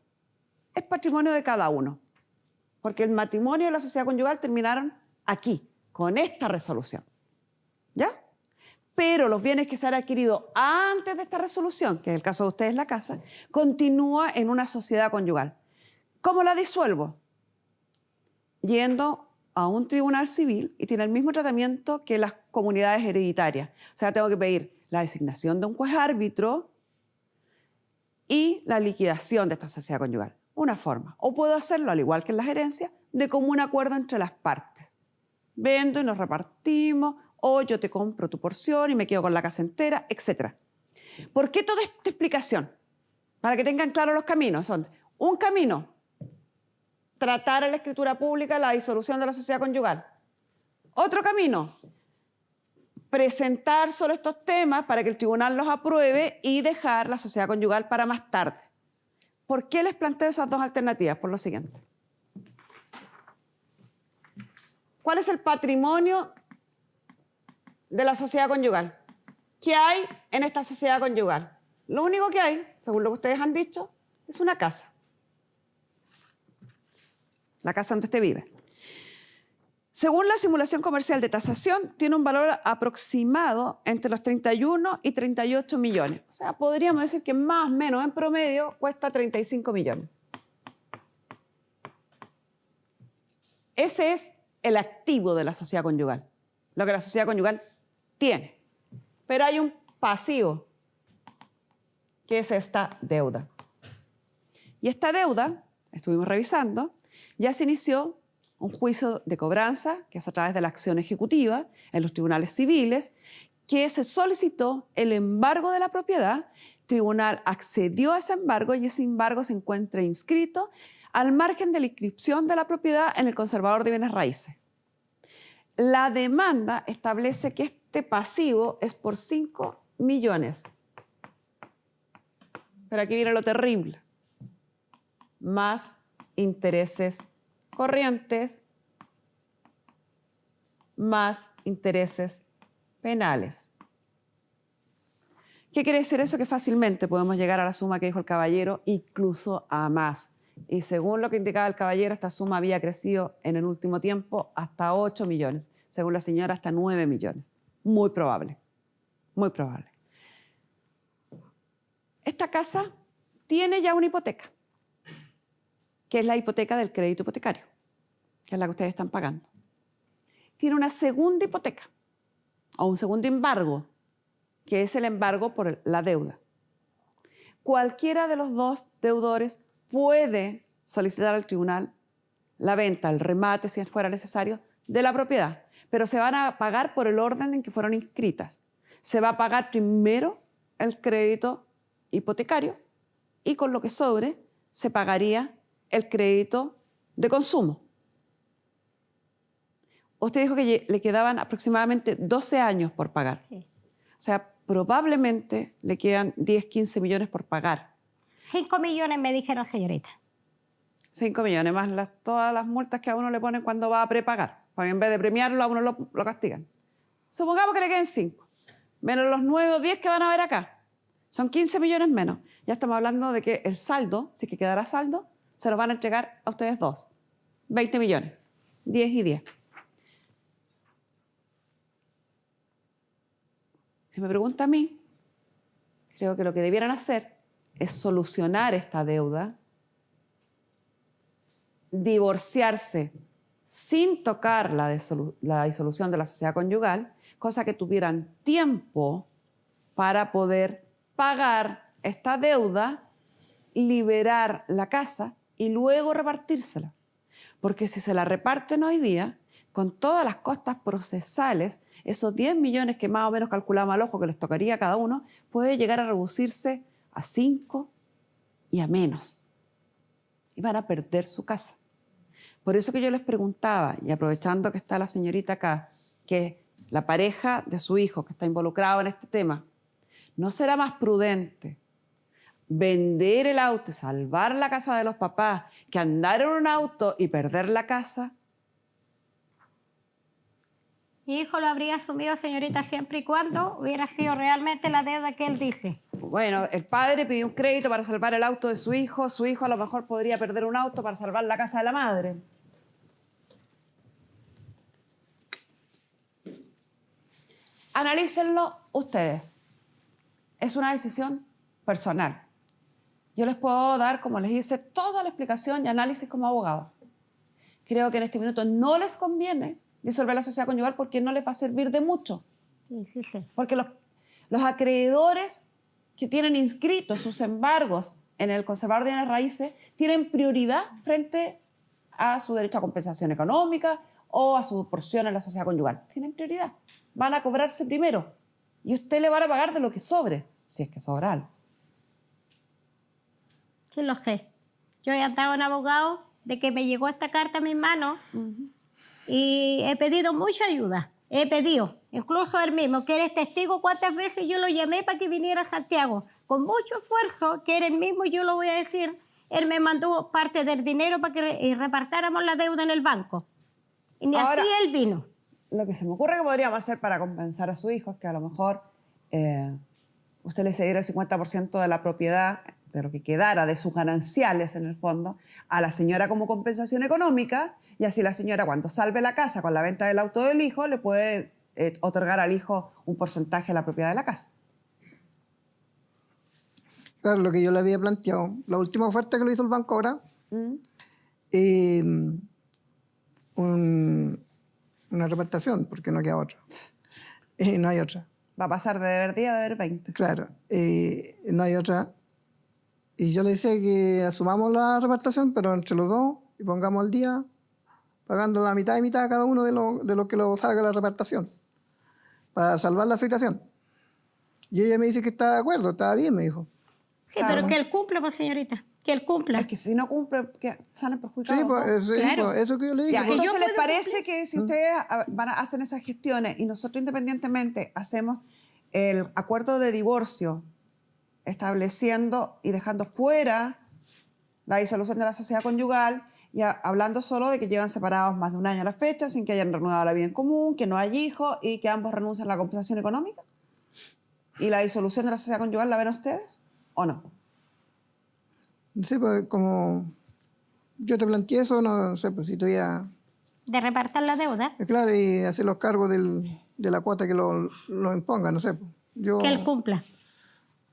Speaker 2: es patrimonio de cada uno. Porque el matrimonio y la sociedad conyugal terminaron aquí, con esta resolución. ¿Ya? Pero los bienes que se han adquirido antes de esta resolución, que es el caso de ustedes, la casa, continúa en una sociedad conyugal. ¿Cómo la disuelvo? Yendo a un tribunal civil y tiene el mismo tratamiento que las comunidades hereditarias. O sea, tengo que pedir la designación de un juez árbitro y la liquidación de esta sociedad conyugal. Una forma. O puedo hacerlo, al igual que en las herencias, de común acuerdo entre las partes. Vendo y nos repartimos, o yo te compro tu porción y me quedo con la casa entera, etc. ¿Por qué toda esta explicación? Para que tengan claros los caminos. Son un camino, tratar en la escritura pública la disolución de la sociedad conyugal. Otro camino, presentar solo estos temas para que el tribunal los apruebe y dejar la sociedad conyugal para más tarde. ¿Por qué les planteo esas dos alternativas? Por lo siguiente. ¿Cuál es el patrimonio de la sociedad conyugal? ¿Qué hay en esta sociedad conyugal? Lo único que hay, según lo que ustedes han dicho, es una casa. La casa donde usted vive. Según la simulación comercial de tasación, tiene un valor aproximado entre los 31 y 38 millones. O sea, podríamos decir que más o menos en promedio cuesta 35 millones. Ese es el activo de la sociedad conyugal, lo que la sociedad conyugal tiene. Pero hay un pasivo, que es esta deuda. Y esta deuda, estuvimos revisando, ya se inició un juicio de cobranza, que es a través de la acción ejecutiva en los tribunales civiles, que se solicitó el embargo de la propiedad, el tribunal accedió a ese embargo y ese embargo se encuentra inscrito al margen de la inscripción de la propiedad en el conservador de bienes raíces. La demanda establece que este pasivo es por 5 millones. Pero aquí viene lo terrible. Más intereses corrientes, más intereses penales. ¿Qué quiere decir eso? Que fácilmente podemos llegar a la suma que dijo el caballero, incluso a más. Y según lo que indicaba el caballero, esta suma había crecido en el último tiempo hasta 8 millones. Según la señora, hasta 9 millones. Muy probable. Muy probable. Esta casa tiene ya una hipoteca, que es la hipoteca del crédito hipotecario, que es la que ustedes están pagando. Tiene una segunda hipoteca, o un segundo embargo, que es el embargo por la deuda. Cualquiera de los dos deudores puede solicitar al tribunal la venta, el remate, si fuera necesario, de la propiedad, pero se van a pagar por el orden en que fueron inscritas. Se va a pagar primero el crédito hipotecario y con lo que sobre se pagaría el crédito de consumo. Usted dijo que le quedaban aproximadamente 12 años por pagar.
Speaker 4: Sí.
Speaker 2: O sea, probablemente le quedan 10, 15 millones por pagar.
Speaker 4: 5 millones me dijeron, señorita.
Speaker 2: 5 millones más todas las multas que a uno le ponen cuando va a prepagar. Porque en vez de premiarlo, a uno lo castigan. Supongamos que le queden 5. Menos los 9 o 10 que van a ver acá. Son 15 millones menos. Ya estamos hablando de que el saldo, si que quedará saldo, se los van a entregar a ustedes dos. 20 millones. 10 y 10. Si me pregunta a mí, creo que lo que debieran hacer es solucionar esta deuda, divorciarse sin tocar la disolución de la sociedad conyugal, cosa que tuvieran tiempo para poder pagar esta deuda, liberar la casa y luego repartírsela. Porque si se la reparten hoy día, con todas las costas procesales, esos 10 millones que más o menos calculamos al ojo que les tocaría a cada uno, puede llegar a reducirse a 5 y a menos. Y van a perder su casa. Por eso que yo les preguntaba, y aprovechando que está la señorita acá, que la pareja de su hijo que está involucrado en este tema, ¿no será más prudente vender el auto y salvar la casa de los papás que andar en un auto y perder la casa?
Speaker 4: Mi hijo lo habría asumido, señorita, siempre y cuando hubiera sido realmente la deuda que él dice.
Speaker 2: Bueno, el padre pidió un crédito para salvar el auto de su hijo a lo mejor podría perder un auto para salvar la casa de la madre. Analícenlo ustedes. Es una decisión personal. Yo les puedo dar, como les hice, toda la explicación y análisis como abogado. Creo que en este minuto no les conviene disolver la sociedad conyugal porque no les va a servir de mucho.
Speaker 4: Sí.
Speaker 2: Porque los acreedores que tienen inscritos sus embargos en el conservador de bienes raíces tienen prioridad frente a su derecho a compensación económica o a su porción en la sociedad conyugal. Tienen prioridad. Van a cobrarse primero y usted le van a pagar de lo que sobre, si es que sobra algo.
Speaker 4: Sí, lo sé. Yo he andado en abogado de que me llegó esta carta a mis manos y he pedido mucha ayuda. He pedido, incluso él mismo, que eres testigo cuántas veces yo lo llamé para que viniera a Santiago. Con mucho esfuerzo, que era el mismo, yo lo voy a decir, él me mandó parte del dinero para que repartáramos la deuda en el banco. Y ni
Speaker 2: Ahora,
Speaker 4: así él vino.
Speaker 2: Lo que se me ocurre que podríamos hacer para compensar a su hijo es que a lo mejor usted le cediera el 50% de la propiedad, de lo que quedara, de sus gananciales en el fondo, a la señora como compensación económica, y así la señora cuando salve la casa con la venta del auto del hijo, le puede otorgar al hijo un porcentaje de la propiedad de la casa.
Speaker 3: Claro, lo que yo le había planteado, la última oferta que le hizo el banco ahora, una repartición, porque no queda otra. No hay otra.
Speaker 2: Va a pasar de deber 10 a deber 20.
Speaker 3: Claro, no hay otra. Y yo le decía que asumamos la repartición, pero entre los dos, y pongamos al día, pagando la mitad y mitad a cada uno de lo que lo salga la repartición, para salvar la situación. Y ella me dice que está de acuerdo, está bien, me dijo.
Speaker 4: Sí, pero que él cumpla, pues, señorita. Que él cumpla.
Speaker 2: Es que si no cumple, que salen perjudicados.
Speaker 3: Sí, pues,
Speaker 4: Claro.
Speaker 3: pues, eso que yo le dije.
Speaker 2: Ya,
Speaker 3: pues.
Speaker 2: entonces,
Speaker 4: yo
Speaker 2: ¿les
Speaker 4: puedo
Speaker 2: parece que si ustedes hacen esas gestiones y nosotros independientemente hacemos el acuerdo de divorcio estableciendo y dejando fuera la disolución de la sociedad conyugal y hablando solo de que llevan separados más de un año a la fecha sin que hayan reanudado la vida en común, que no hay hijos y que ambos renuncian a la compensación económica? ¿Y la disolución de la sociedad conyugal la ven ustedes o no?
Speaker 3: No sé, pues, como yo te planteé eso, no sé, pues si todavía...
Speaker 4: De repartir la deuda.
Speaker 3: Claro, y hacer los cargos de la cuota que lo imponga, no sé. Pues, yo...
Speaker 4: Que él cumpla.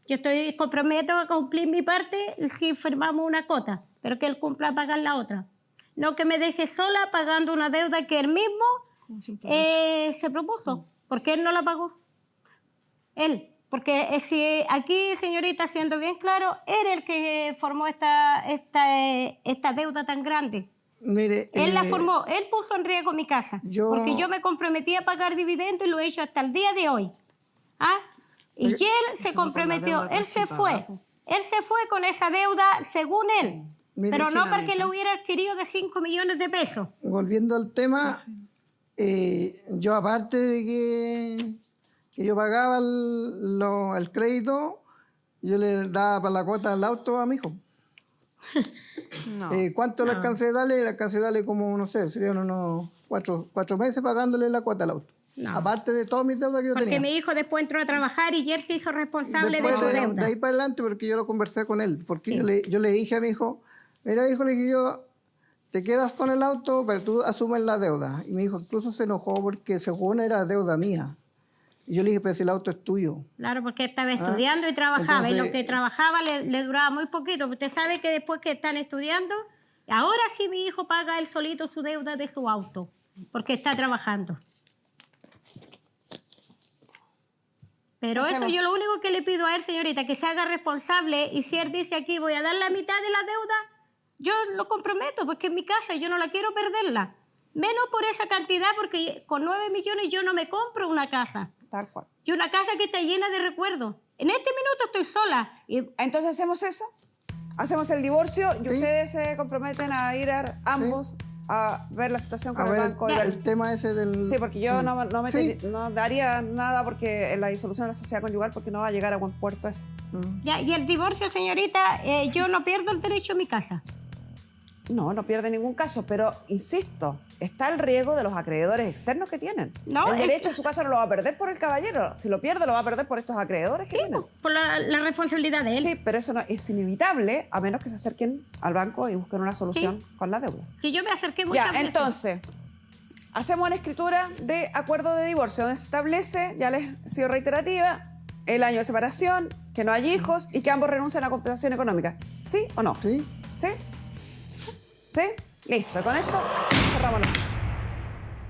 Speaker 4: Yo comprometo a cumplir mi parte si firmamos una cuota, pero que él cumpla a pagar la otra. No que me deje sola pagando una deuda que él mismo se propuso. ¿Por qué él no la pagó? Él. Porque si aquí, señorita, siendo bien claro, era el que formó esta deuda tan grande.
Speaker 3: Mire,
Speaker 4: Él la formó, él puso en riesgo mi casa. Porque yo me comprometí a pagar dividendos y lo he hecho hasta el día de hoy. ¿Ah? Y él se comprometió, él se fue. Él se fue con esa deuda según él.
Speaker 3: Mire,
Speaker 4: pero no porque lo hubiera adquirido de 5 millones de pesos.
Speaker 3: Volviendo al tema, yo aparte de que yo pagaba el crédito, yo le daba para la cuota del auto a mi hijo.
Speaker 5: No.
Speaker 3: ¿Cuánto le alcancé a darle? Le alcancé a darle como, no sé, serían unos 4 meses pagándole la cuota al auto.
Speaker 4: No.
Speaker 3: Aparte de todas mis deudas que yo
Speaker 4: Porque
Speaker 3: tenía.
Speaker 4: mi hijo después entró a trabajar y él se hizo responsable de su
Speaker 3: Después
Speaker 4: deuda.
Speaker 3: de ahí para adelante, porque yo lo conversé con él. Porque yo le dije a mi hijo, mira, hijo, le dije yo, te quedas con el auto, pero tú asumes la deuda. Y mi hijo incluso se enojó porque según era deuda mía. Y yo le dije, pero si el auto es tuyo.
Speaker 4: Claro, porque estaba estudiando y trabajaba, y lo
Speaker 3: Entonces,
Speaker 4: que trabajaba le duraba muy poquito. Usted sabe que después que están estudiando, ahora sí mi hijo paga él solito su deuda de su auto, porque está trabajando. Pero eso
Speaker 2: Hacemos-
Speaker 4: yo lo único que le pido a él, señorita, que se haga responsable, y si él dice aquí voy a dar la mitad de la deuda, yo lo comprometo, porque es mi casa y yo no la quiero perderla. Menos por esa cantidad, porque con 9 millones yo no me compro una casa.
Speaker 2: Tal cual.
Speaker 4: Y una casa que está llena de recuerdos. En este minuto estoy sola. Y
Speaker 2: Entonces hacemos eso, hacemos el divorcio y
Speaker 3: Sí.
Speaker 2: ustedes se comprometen a ir ambos a ver la situación con
Speaker 3: A
Speaker 2: el
Speaker 3: ver,
Speaker 2: banco. Y ver-
Speaker 3: el tema ese del...
Speaker 2: Sí, porque yo no
Speaker 3: Sí.
Speaker 2: no daría nada porque en la disolución de la sociedad conyugal porque no va a llegar a buen puerto eso.
Speaker 4: ya, y el divorcio, señorita, yo no pierdo el derecho a mi casa.
Speaker 2: No pierde ningún caso, pero insisto, está el riesgo de los acreedores externos que tienen.
Speaker 4: No,
Speaker 2: el
Speaker 4: es
Speaker 2: derecho
Speaker 4: que-
Speaker 2: a su casa no lo va a perder por el caballero. Si lo pierde, lo va a perder por estos acreedores que tienen.
Speaker 4: Por la responsabilidad de él.
Speaker 2: Sí, pero eso no, es inevitable a menos que se acerquen al banco y busquen una solución con la deuda.
Speaker 4: Que yo me acerqué muchas
Speaker 2: Ya,
Speaker 4: veces.
Speaker 2: entonces, hacemos una escritura de acuerdo de divorcio donde se establece, ya les he sido reiterativa, el año de separación, que no hay hijos y que ambos renuncian a la compensación económica. ¿Sí o no?
Speaker 3: Sí.
Speaker 2: ¿Sí? ¿Sí? Listo, con esto cerramos la oficina.